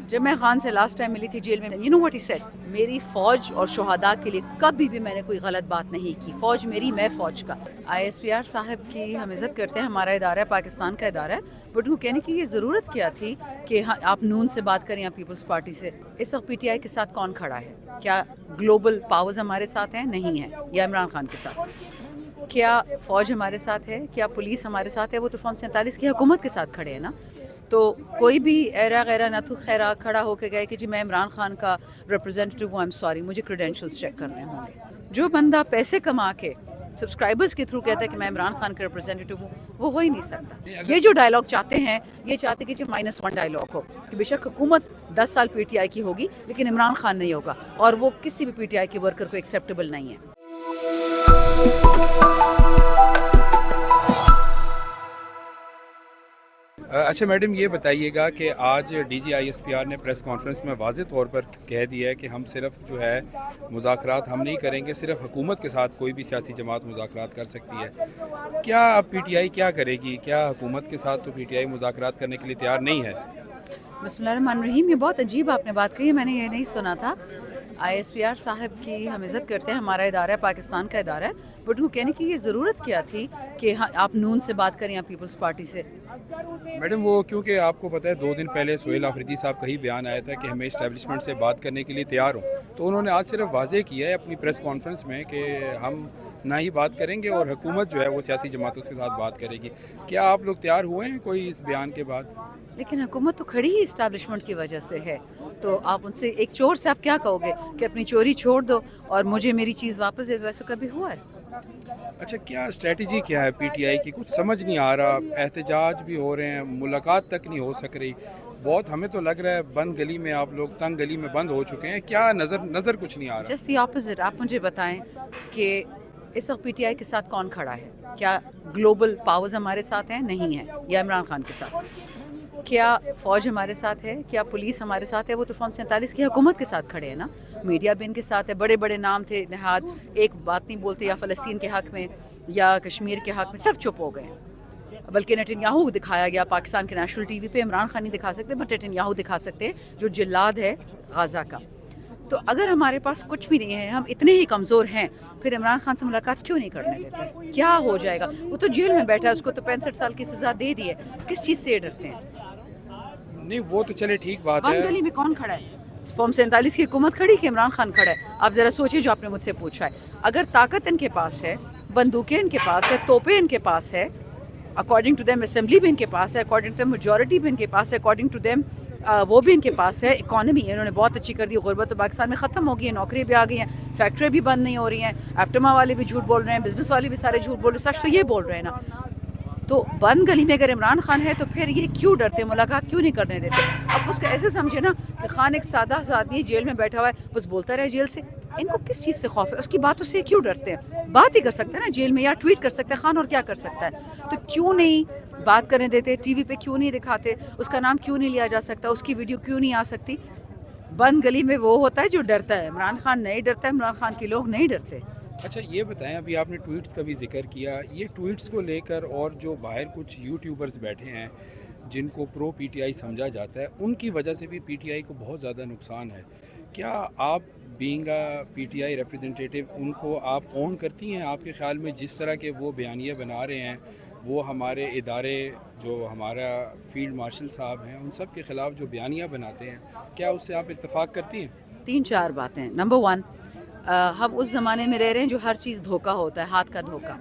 جب میں خان سے لاسٹ ٹائم ملی تھی جیل میں، you know what he said, میری فوج اور شہداء کے لیے کبھی بھی میں نے کوئی غلط بات نہیں کی، فوج میری، میں فوج کا۔ ISPR صاحب کی ہم عزت کرتے ہیں، ہمارا ادارہ ہے، پاکستان کا ادارہ ہے، بٹ ان کو کہنے کی یہ ضرورت کیا تھی کہ آپ نون سے بات کریں یا پیپلز پارٹی سے؟ اس وقت PTI کے ساتھ کون کھڑا ہے؟ کیا گلوبل پاورز ہمارے ساتھ ہیں؟ نہیں ہے، یا عمران خان کے ساتھ؟ کیا فوج ہمارے ساتھ ہے؟ کیا پولیس ہمارے ساتھ ہے؟ وہ تو فارم 47 کی حکومت کے ساتھ کھڑے ہیں نا۔ تو کوئی بھی ایرا غیرہ نہ تو خیرا کھڑا ہو کے گئے کہ جی میں عمران خان کا ریپرزینٹیو ہوں، ایم سوری، مجھے کریڈینشلز چیک کرنے ہوں گے۔ جو بندہ پیسے کما کے سبسکرائبرز کے تھرو کہتا ہے کہ میں عمران خان کا ریپرزینٹیو ہوں، وہ ہو ہی نہیں سکتا۔ یہ جو ڈائلاگ چاہتے ہیں، یہ چاہتے کہ جو -1 ڈائلاگ ہو کہ بے شک حکومت 10 سال PTI کی ہوگی لیکن عمران خان نہیں ہوگا، اور وہ کسی بھی PTI کے ورکر کو ایکسیپٹیبل نہیں ہے۔ اچھا میڈم، یہ بتائیے گا کہ آج DG ISPR نے پریس کانفرنس میں واضح طور پر کہہ دیا ہے کہ ہم صرف جو ہے مذاکرات ہم نہیں کریں گے، صرف حکومت کے ساتھ کوئی بھی سیاسی جماعت مذاکرات کر سکتی ہے۔ کیا اب PTI کیا کرے گی؟ کیا حکومت کے ساتھ تو PTI مذاکرات کرنے کے لیے تیار نہیں ہے؟ بسم اللہ الرحمن الرحیم، یہ بہت عجیب آپ نے بات کہی ہے، میں نے یہ نہیں سنا تھا۔ ISPR صاحب کی ہم عزت کرتے ہیں، ہمارا ادارہ ہے، پاکستان کا ادارہ ہے، بٹ ان کو کہنے کی یہ ضرورت کیا تھی کہ آپ نون سے بات کریں یا پیپلز پارٹی سے؟ میڈم وہ کیونکہ آپ کو پتہ ہے 2 دن پہلے سہیل آفریدی صاحب کا ہی بیان آیا تھا کہ ہمیں اسٹیبلشمنٹ سے بات کرنے کے لیے تیار ہوں، تو انہوں نے آج صرف واضح کیا ہے اپنی پریس کانفرنس میں کہ ہم نہ ہی بات کریں گے اور حکومت جو ہے وہ سیاسی جماعتوں کے ساتھ بات کرے گی۔ کیا آپ لوگ تیار ہوئے ہیں کوئی اس بیان کے بعد؟ لیکن حکومت تو کھڑی ہی اسٹیبلشمنٹ کی وجہ سے ہے، تو آپ ان سے ایک چور سے آپ کیا کہو گے کہ اپنی چوری چھوڑ دو اور مجھے میری چیز واپس دے دو؟ ایسا کبھی ہوا ہے؟ اچھا، کیا اسٹریٹجی کیا ہے PTI کی؟ کچھ سمجھ نہیں آ رہا، احتجاج بھی ہو رہے ہیں، ملاقات تک نہیں ہو سک رہی، بہت ہمیں تو لگ رہا ہے بند گلی میں آپ لوگ تنگ گلی میں بند ہو چکے ہیں۔ کیا نظر کچھ نہیں آ رہا؟ جسٹ دی اپوزٹ، آپ مجھے بتائیں کہ اس وقت PTI کے ساتھ کون کھڑا ہے؟ کیا گلوبل پاورز ہمارے ساتھ ہیں؟ نہیں ہے، یا عمران خان کے ساتھ؟ کیا فوج ہمارے ساتھ ہے؟ کیا پولیس ہمارے ساتھ ہے؟ وہ تو فارم 47 کی حکومت کے ساتھ کھڑے ہیں نا۔ میڈیا بھی ان کے ساتھ ہے، بڑے بڑے نام تھے نہاد، ایک بات نہیں بولتے، یا فلسطین کے حق میں یا کشمیر کے حق میں، سب چپ ہو گئے ہیں۔ بلکہ نتنیاہو دکھایا گیا پاکستان کے نیشنل TV پہ، عمران خان نہیں دکھا سکتے بٹ نتنیاہو دکھا سکتے ہیں جو جلاد ہے غازہ کا۔ تو اگر ہمارے پاس کچھ بھی نہیں ہے، ہم اتنے ہی کمزور ہیں، پھر عمران خان سے ملاقات کیوں نہیں کرنے دیتے؟ کیا ہو جائے گا؟ وہ تو جیل میں بیٹھا ہے، اس کو تو 65 سال کی سزا دے دی ہے، کس چیز سے ڈرتے ہیں؟ نہیں وہ تو چلے ٹھیک بات ہے۔ بند گلی میں کون کھڑا ہے؟ فارم 47 کی حکومت کھڑی کہ عمران خان کھڑا ہے؟ آپ ذرا سوچیں جو آپ نے مجھ سے پوچھا ہے۔ اگر طاقت ان کے پاس ہے، بندوقیں ان کے پاس ہے، توپیں ان کے پاس ہے، اکارڈنگ ٹو دیم اسمبلی بھی ان کے پاس ہے، اکارڈنگ ٹو دیم میجورٹی بھی ان کے پاس ہے، اکارڈنگ ٹو دیم وہ بھی ان کے پاس ہے، اکانومی انہوں نے بہت اچھی کر دی، غربت تو پاکستان میں ختم ہو گئی ہے، نوکریاں بھی آ گئی ہیں، فیکٹریاں بھی بند نہیں ہو رہی ہیں، ایپٹما والے بھی جھوٹ بول رہے ہیں، بزنس والے بھی سارے جھوٹ بول رہے ہیں، سچ تو یہ بول رہے ہیں نا۔ تو بند گلی میں اگر عمران خان ہے تو پھر یہ کیوں ڈرتے، ملاقات کیوں نہیں کرنے دیتے؟ اب اس کو ایسے سمجھے نا کہ خان ایک سادہ سا آدمی جیل میں بیٹھا ہوا ہے، بس بولتا رہے جیل سے۔ ان کو کس چیز سے خوف ہے؟ اس کی باتوں سے کیوں ڈرتے ہیں؟ بات ہی کر سکتا ہے نا جیل میں، یا ٹویٹ کر سکتا ہے خان، اور کیا کر سکتا ہے؟ تو کیوں نہیں بات کرنے دیتے؟ TV پہ کیوں نہیں دکھاتے؟ اس کا نام کیوں نہیں لیا جا سکتا؟ اس کی ویڈیو کیوں نہیں آ سکتی؟ بند گلی میں وہ ہوتا ہے جو ڈرتا ہے، عمران خان نہیں ڈرتا ہے، عمران خان کے لوگ نہیں ڈرتے۔ اچھا یہ بتائیں، ابھی آپ نے ٹویٹس کا بھی ذکر کیا، یہ ٹویٹس کو لے کر اور جو باہر کچھ یوٹیوبرز بیٹھے ہیں جن کو پرو PTI سمجھا جاتا ہے، ان کی وجہ سے بھی PTI کو بہت زیادہ نقصان ہے۔ کیا آپ بینگ اے PTI ریپرزنٹیٹیو ان کو آپ اون کرتی ہیں؟ آپ کے خیال میں جس طرح کے وہ بیانیے بنا رہے ہیں، وہ ہمارے ادارے جو ہمارا فیلڈ مارشل صاحب ہیں ان سب کے خلاف جو بیانیہ بناتے ہیں، کیا اس سے آپ اتفاق کرتی ہیں؟ 3-4 باتیں۔ نمبر 1، ہم اس زمانے میں رہ رہے ہیں جو ہر چیز دھوکہ ہوتا ہے، ہاتھ کا دھوکہ۔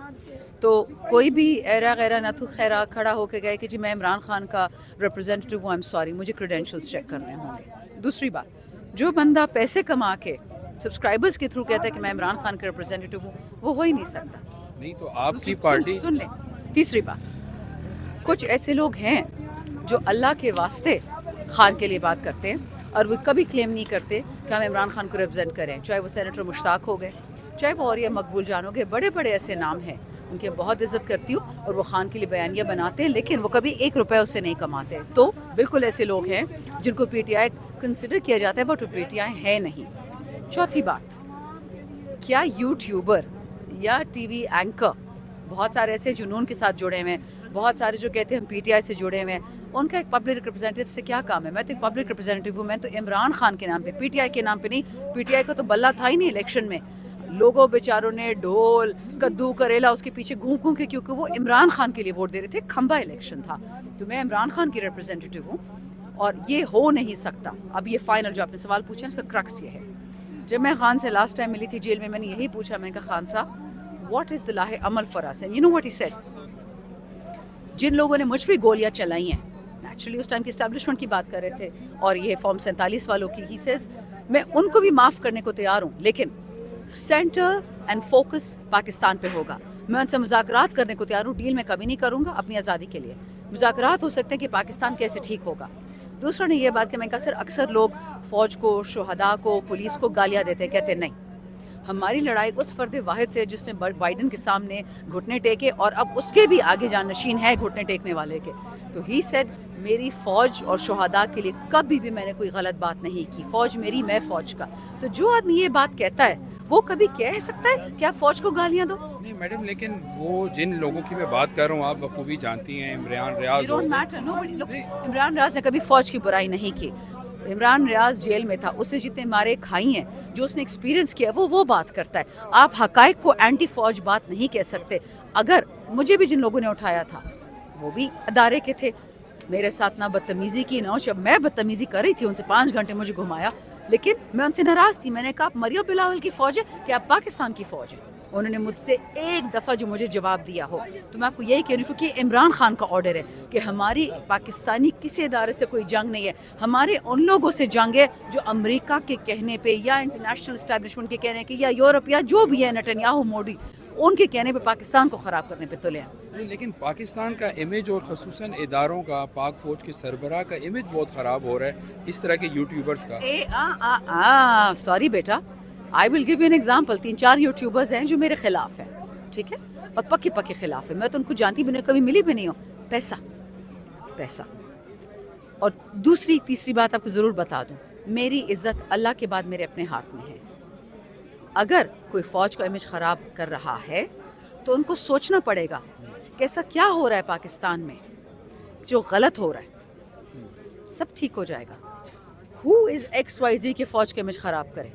تو کوئی بھی ایرا غیرہ نہ تو خیرا کھڑا ہو کے گئے کہ جی میں عمران خان کا ریپرزینٹیو ہوں، ایم سوری، مجھے کریڈینشلز چیک کرنے ہوں گے۔ دوسری بات، جو بندہ پیسے کما کے سبسکرائبرز کے تھرو کہتا ہے کہ میں عمران خان کا ریپرزینٹیو ہوں، وہ ہو ہی نہیں سکتا۔ نہیں تو آپ کی پارٹی سن لیں، تیسری بات، کچھ ایسے لوگ ہیں جو اللہ کے واسطے خان کے لیے بات کرتے ہیں اور وہ کبھی کلیم نہیں کرتے کہ ہم عمران خان کو ریپرزینٹ کریں، چاہے وہ سینیٹر مشتاق ہو گئے، چاہے وہ اور یہ مقبول جان ہو گئے، بڑے بڑے ایسے نام ہیں، ان کی بہت عزت کرتی ہوں، اور وہ خان کے لیے بیانیہ بناتے ہیں لیکن وہ کبھی 1 روپے اس سے نہیں کماتے۔ تو بالکل ایسے لوگ ہیں جن کو PTI کنسیڈر کیا جاتا ہے بٹ وہ PTI ہے نہیں۔ چوتھی بات، کیا یوٹیوبر یا TV اینکر، بہت سارے ایسے جنون کے ساتھ جڑے ہوئے ہیں، بہت سارے جو کہتے ہیں ہم پی ٹی آئی سے جڑے ہوئے ہیں, ان کا ایک پبلک ریپرزینٹیو سے کیا کام ہے؟ میں تو ایک پبلک ریپرزینٹیو ہوں, میں تو عمران خان کے نام پہ, پی ٹی آئی کے نام پہ نہیں. پی ٹی آئی کو تو بلہ تھا ہی نہیں الیکشن میں, لوگوں بیچاروں نے ڈھول کدو کریلا اس کے پیچھے گھوم گھوم کے, کیونکہ وہ عمران خان کے لیے ووٹ دے رہے تھے, کھمبا الیکشن تھا. تو میں عمران خان کی ریپرزینٹیو ہوں, اور یہ ہو نہیں سکتا. اب یہ فائنل جو آپ نے سوال پوچھا اس کا کرکس یہ ہے. جب میں خان سے لاسٹ ٹائم ملی تھی جیل میں نے یہی پوچھا, میں کہا خان صاحب واٹ از دا لاہ عمل for us, and you know what he said, جن لوگوں نے مجھ پہ گولیاں چلائی ہیں, ایکچولی اس ٹائم کی اسٹیبلشمنٹ کی بات کر رہے تھے, اور یہ فارم 47 والوں کی, ہی سیز میں ان کو بھی معاف کرنے کو تیار ہوں, لیکن سینٹر اینڈ فوکس پاکستان پہ ہوگا. میں ان سے مذاکرات کرنے کو تیار ہوں, ڈیل میں کبھی نہیں کروں گا اپنی آزادی کے لیے. مذاکرات ہو سکتے ہیں کہ پاکستان کیسے ٹھیک ہوگا. دوسرا نے یہ بات کہ میں کہا سر اکثر لوگ فوج کو, شہداء کو, پولیس کو گالیاں دیتے ہیں, کہتے نہیں ہماری لڑائی اس فرد واحد سے جس نے بائیڈن کے سامنے گھٹنے ٹیکے, اور اب اس کے بھی آگے جانشین ہے گھٹنے ٹیکنے والے کے. تو ہی سیڈ میری فوج اور شہداء کے لیے کبھی بھی میں نے کوئی غلط بات نہیں کی, فوج میری, میں فوج کا. تو جو آدمی یہ بات کہتا ہے وہ کبھی کہہ سکتا ہے کہ آپ فوج کو گالیاں دو؟ نہیں میڈم, لیکن وہ جن لوگوں کی میں بات کر رہا ہوں آپ بخوبی جانتی ہیں, عمران ریاض عمران ریاض نے کبھی فوج کی برائی نہیں کی. عمران ریاض جیل میں تھا, اس نے جتنے مارے کھائی ہیں, جو اس نے ایکسپیرینس کیا وہ بات کرتا ہے. آپ حقائق کو اینٹی فوج بات نہیں کہہ سکتے. اگر مجھے بھی جن لوگوں نے اٹھایا تھا وہ بھی ادارے کے تھے, میرے ساتھ نہ بدتمیزی کی نہ, جب میں بدتمیزی کر رہی تھی ان سے 5 گھنٹے مجھے گھمایا, لیکن میں ان سے ناراض تھی. میں نے کہا آپ مریم بلاول کی فوج ہے کہ آپ پاکستان کی فوج ہے؟ انہوں نے مجھ سے ایک دفعہ جو مجھے جواب دیا ہو, تو میں آپ کو یہی کہہ رہی ہوں کیونکہ عمران خان کا آرڈر ہے کہ ہماری پاکستانی کسی ادارے سے کوئی جنگ نہیں ہے, ہمارے ان لوگوں سے جنگ ہے جو امریکہ کے کہنے پہ یا انٹرنیشنل اسٹیبلشمنٹ کے کہنے کے یا یورپ یا جو بھی ہے, نتنیاہو, مودی, ان کے کہنے پہ پاکستان کو خراب کرنے پہ تلے ہیں. لیکن پاکستان کا امیج اور خصوصاً اداروں کا, پاک فوج کے سربراہ کا امیج بہت خراب ہو رہا ہے اس طرح کے یوٹیوبرز کا. Sorry beta, I will give you an example. 3-4 YouTubers ہیں جو میرے خلاف ہیں, ٹھیک ہے, اور پکے خلاف ہے. میں تو ان کو جانتی بھی نہیں, کبھی ملی بھی نہیں ہوں. پیسہ. اور دوسری تیسری بات آپ کو ضرور بتا دوں, میری عزت اللہ کے بعد میرے اپنے ہاتھ میں ہے. اگر کوئی فوج کا امیج خراب کر رہا ہے تو ان کو سوچنا پڑے گا کہ ایسا کیا ہو رہا ہے پاکستان میں جو غلط ہو رہا ہے. سب ٹھیک ہو جائے گا. ہو از XYZ کے فوج کا امیج خراب کرے,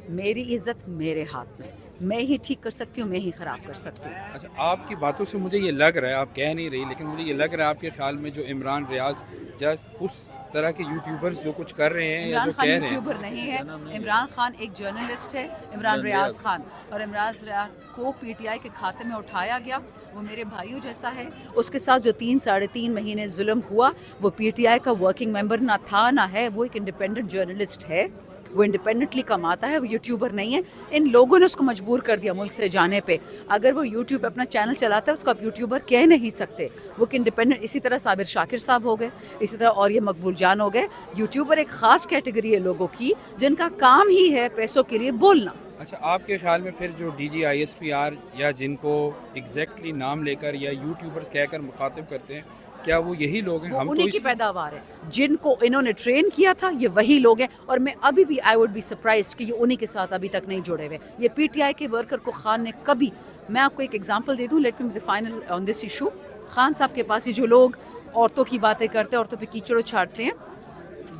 میری عزت میرے ہاتھ میں, میں ہی ٹھیک کر سکتی ہوں, میں ہی خراب کر سکتی ہوں. اچھا, آپ کی باتوں سے مجھے یہ لگ رہا ہے, آپ کہہ نہیں رہی, لیکن مجھے یہ لگ رہا ہے آپ کے خیال میں جو عمران ریاض یا اس طرح کے یوٹیوبرز جو کچھ کر رہے ہیں یا جو کہہ رہے ہیں, یوٹیوبر نہیں ہے عمران خان, ایک جرنلسٹ ہے عمران ریاض خان, اور عمران ریاض کو پی ٹی آئی کے کھاتے میں اٹھایا گیا. وہ میرے بھائیوں جیسا ہے. اس کے ساتھ جو 3-3.5 مہینے ظلم ہوا, وہ پی ٹی آئی کا ورکنگ ممبر نہ تھا نہ ہے, وہ ایک انڈیپینڈنٹ جرنلسٹ ہے, وہ انڈیپینڈنٹلی کماتا ہے, وہ یوٹیوبر نہیں ہے. ان لوگوں نے اس کو مجبور کر دیا ملک سے جانے پہ. اگر وہ یوٹیوب پہ اپنا چینل چلاتا ہے اس کو آپ یوٹیوبر کہہ نہیں سکتے, وہ ایک انڈیپینڈنٹ. اسی طرح صابر شاکر صاحب ہو گئے, اسی طرح اور یہ مقبول جان ہو گئے. یوٹیوبر ایک خاص کیٹیگری ہے لوگوں کی جن کا کام ہی ہے پیسوں کے لیے بولنا. اچھا, آپ کے خیال میں پھر جو ڈی جی ISPR یا جن کو ایگزیکٹلی نام لے کر یا یوٹیوبرز کہہ کر مخاطب کرتے ہیں, کیا وہ یہی لوگ ہیں؟ ہم انہیں کی پیداوار ہے, جن کو انہوں نے ٹرین کیا تھا یہ وہی لوگ ہیں. اور میں ابھی بھی آئی ووڈ بی سرپرائزڈ کہ یہ انہیں کے ساتھ ابھی تک نہیں جڑے ہوئے. یہ پی ٹی آئی کے ورکر کو خان نے کبھی, میں آپ کو ایک ایگزامپل دے دوں, let me be the final on this issue. Khan صاحب کے پاس یہ جو لوگ عورتوں کی باتیں کرتے ہیں, عورتوں پہ کیچڑ چھاڑتے ہیں,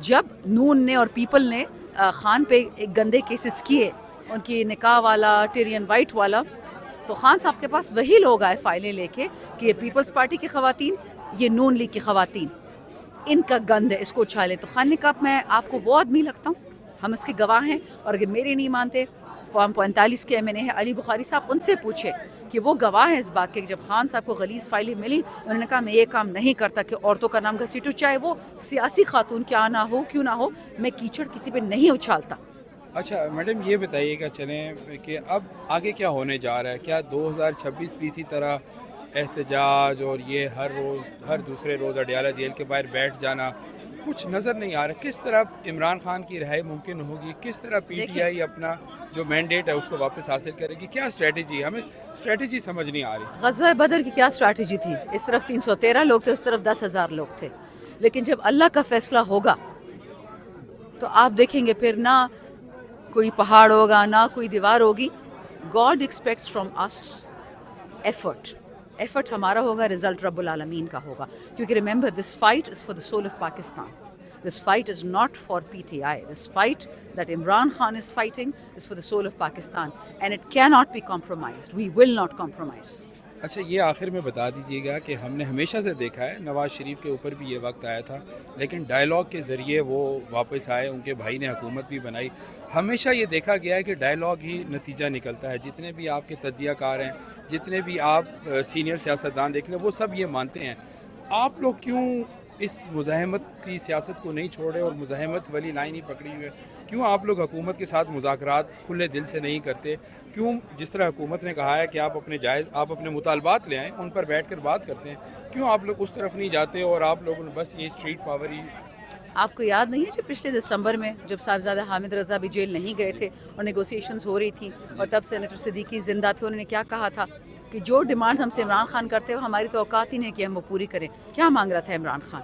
جب نون نے اور پیپل نے خان پہ ایک گندے کیسز کیے, ان کی نکاح والا, ٹیرین وائٹ والا, تو خان صاحب کے پاس وہی لوگ آئے فائلیں لے کے کہ یہ پیپلز پارٹی کی خواتین, یہ نون لیگ کی خواتین, ان کا گند ہے, اس کو اچھالیں. تو خان نے کہا میں آپ کو وہ آدمی لگتا ہوں, ہم اس کے گواہ ہیں, اور اگر میرے نہیں مانتے, فارم 45 کے MNA ہیں علی بخاری صاحب, ان سے پوچھے کہ وہ گواہ ہیں اس بات کے کہ جب خان صاحب کو غلیظ فائلیں ملی, انہوں نے کہا میں یہ کام نہیں کرتا کہ عورتوں کا نام گھسیٹوں, چاہے وہ سیاسی خاتون کیا نہ ہو, کیوں نہ ہو, میں کیچڑ کسی پہ نہیں اچھالتا. اچھا میڈم, یہ بتائیے گا چلیں کہ اب آگے کیا ہونے جا رہا ہے؟ کیا 2026 بھی اسی طرح احتجاج اور یہ ہر دوسرے روز اڈیالہ جیل کے باہر بیٹھ جانا کچھ نظر نہیں آ رہا؟ کس طرح عمران خان کی رہائی ممکن ہوگی؟ کس طرح پی ٹی آئی اپنا جو مینڈیٹ ہے اس کو واپس حاصل کرے گی؟ کیا اسٹریٹجی ہے؟ ہمیں اسٹریٹجی سمجھ نہیں آ رہی. غزوہ بدر کی کیا اسٹریٹجی تھی؟ اس طرف 313 لوگ تھے, اس طرف 10,000 لوگ تھے, لیکن جب اللہ کا فیصلہ ہوگا تو آپ دیکھیں گے پھر نہ کوئی پہاڑ ہوگا نہ کوئی دیوار ہوگی. God expects from us effort, effort ہمارا ہوگا, رزلٹ رب العالمین کا ہوگا. کیونکہ remember this fight is for the soul of Pakistan. This fight is not for PTI. This fight that Imran Khan is fighting is for the soul of Pakistan, and it cannot be compromised. We will not compromise. اچھا یہ آخر میں بتا دیجیے گا کہ ہم نے ہمیشہ سے دیکھا ہے نواز شریف کے اوپر بھی یہ وقت آیا تھا, لیکن ڈائلاگ کے ذریعے وہ واپس آئے, ان کے بھائی نے حکومت بھی بنائی. ہمیشہ یہ دیکھا گیا ہے کہ ڈائلاگ ہی نتیجہ نکلتا ہے. جتنے بھی آپ کے تجزیہ کار ہیں, جتنے بھی آپ سینئر سیاستدان دیکھ لیں, وہ سب یہ مانتے ہیں. آپ لوگ کیوں اس مزاحمت کی سیاست کو نہیں چھوڑے اور مزاحمت والی لائن ہی پکڑی ہوئی ہے؟ کیوں آپ لوگ حکومت کے ساتھ مذاکرات کھلے دل سے نہیں کرتے؟ کیوں جس طرح حکومت نے کہا ہے کہ آپ اپنے مطالبات لے آئیں, ان پر بیٹھ کر بات کرتے ہیں, کیوں آپ لوگ اس طرف نہیں جاتے اور آپ لوگوں نے بس یہ اسٹریٹ پاور ہی؟ آپ کو یاد نہیں ہے جب پچھلے دسمبر میں جب صاحبزادہ حامد رضا بھی جیل نہیں گئے تھے اور نیگوسیشنز ہو رہی تھیں, اور تب سینیٹر صدیقی زندہ تھے, انہوں نے کیا کہا تھا کہ جو ڈیمانڈ ہم سے عمران خان کرتے ہو ہماری تو اوقات ہی نہیں کہ ہم وہ پوری کریں. کیا مانگ رہا تھا عمران خان؟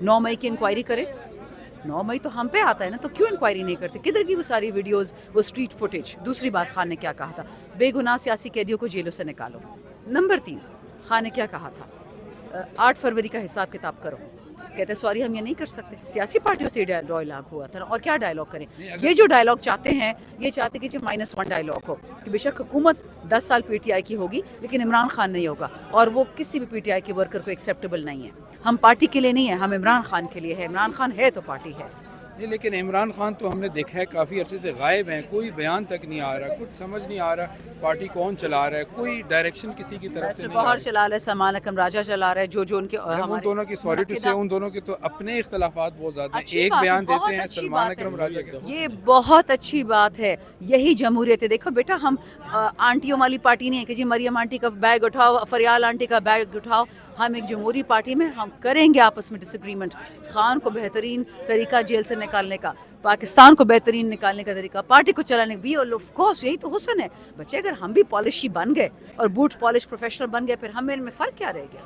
9 مئی کی انکوائری کریں. 9 مئی تو ہم پہ آتا ہے نا, تو کیوں انکوائری نہیں کرتے؟ کدھر کی وہ ساری ویڈیوز, وہ اسٹریٹ فوٹیج؟ دوسری بات, خان نے کیا کہا تھا؟ بے گناہ سیاسی قیدیوں کو جیلوں سے نکالو. نمبر 3, خان نے کیا کہا تھا؟ 8 فروری کا حساب کتاب کرو. کہتے سوری ہم یہ نہیں کر سکتے. سیاسی پارٹیوں سے ڈائلاگ ہوا تھا نا, اور کیا ڈائلاگ کریں؟ یہ جو ڈائلاگ چاہتے ہیں, یہ چاہتے کہ جو -1 ڈائلاگ ہو کہ بے شک حکومت 10 سال پی ٹی آئی کی ہوگی لیکن عمران خان نہیں ہوگا, اور وہ کسی بھی پی ٹی آئی کے ورکر کو ایکسیپٹیبل نہیں ہے. ہم پارٹی کے لیے نہیں ہیں, ہم عمران خان کے لیے ہے. عمران خان ہے تو پارٹی ہے. نہیں, لیکن عمران خان تو ہم نے دیکھا ہے کافی عرصے سے غائب ہیں, کوئی بیان تک نہیں آ رہا, کچھ سمجھ نہیں آ رہا پارٹی کون چلا رہا ہے, کوئی ڈائریکشن کسی کی طرف سے نہیں. بہار چلا رہا ہے, سلمان اکرم راجہ چلا رہا ہے, جو ان کے ان دونوں کی سوری ٹو سے, ان دونوں کے تو اپنے اختلافات بہت زیادہ ہیں. ایک بیان دیتے ہیں سلمان اکرم راجہ کے. یہ بہت اچھی بات ہے, یہی جمہوریت ہے. دیکھو بیٹا, ہم آنٹیوں والی پارٹی نہیں ہے کہ جی مریم آنٹی کا بیگ اٹھاؤ, فریال آنٹی کا بیگ اٹھاؤ. ہم ایک جمہوری پارٹی میں ہم کریں گے آپس میں ڈس ایگریمنٹ. خان کو بہترین طریقہ جیل سے نکالنے کا, پاکستان کو بہترین نکالنے کا طریقہ, پارٹی کو چلانے بھی, اور آف کورس یہی تو حسن ہے بچے. اگر ہم بھی پالشی بن گئے اور بوٹ پالش پروفیشنل بن گئے, پھر ہم میں فرق کیا رہ گیا؟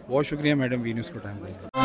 بہت شکریہ میڈم وی نیوز کو ٹائم دیا.